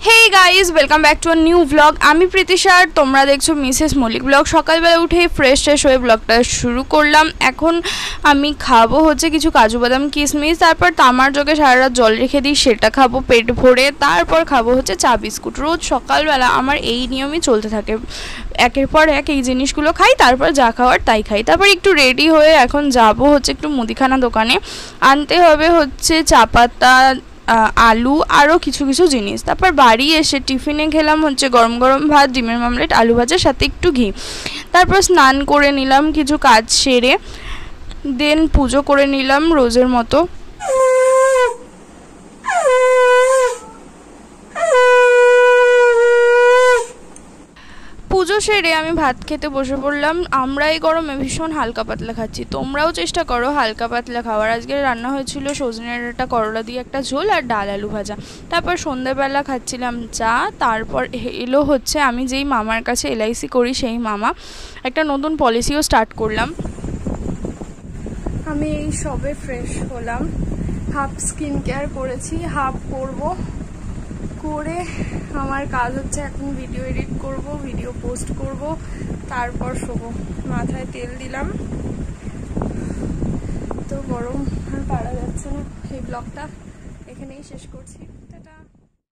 Hey guys, welcome back to a new blog. আমি প্রীতিশা, তোমরা দেখছো মিসেস মল্লিক ব্লগ। সকালবেলা উঠে ফ্রেশ হয়ে ব্লগটা শুরু করলাম। এখন আমি খাবো হচ্ছে কিছু কাজু বাদাম কিশমিশ, তারপর তামার জগে সারা রাত জল রেখে দিই, সেটা খাবো পেট ভরে। তারপর খাবো হচ্ছে চা বিস্কুট। রোজ সকালবেলা আমার এই নিয়মই চলতে থাকে, একের পর এক এই জিনিসগুলো খাই, তারপর যা খাওয়ার তাই খাই। তারপর একটু রেডি হয়ে এখন যাবো হচ্ছে একটু মুদিখানা দোকানে, আনতে হবে হচ্ছে চা পাতা, আলু, আরও কিছু কিছু জিনিস। তারপর বাড়ি এসে টিফিনে খেলাম হচ্ছে গরম গরম ভাত, ডিমের মামলেট, আলু ভাজার সাথে একটু ঘি। তারপর স্নান করে নিলাম কিছু কাজ সেরে, দেন পুজো করে নিলাম রোজের মতো। পুজো সেরে আমি ভাত খেতে বসে পড়লাম। আমরা এই গরমে ভীষণ হালকা পাতলা খাচ্ছি, তোমরাও চেষ্টা করো হালকা পাতলা খাওয়ার। আজকে রান্না হয়েছিল সজনে ডাঁটা করলা দিয়ে একটা ঝোল আর ডাল আলু ভাজা। তারপর সন্ধ্যাবেলা খাচ্ছিলাম চা। তারপর এলো হচ্ছে আমি যেই মামার কাছে LIC করি, সেই মামা একটা নতুন পলিসিও স্টার্ট করলাম। আমি এই সবে ফ্রেশ হলাম, হাফ স্কিন কেয়ার করেছি, হাফ করবো। করে আমার কাজ হচ্ছে এখন ভিডিও এডিট করব, ভিডিও পোস্ট করব, তারপর শোবো। মাথায় তেল দিলাম, তো গরম আর পারা যাচ্ছে না। এই ব্লগটা এখানেই শেষ করছি।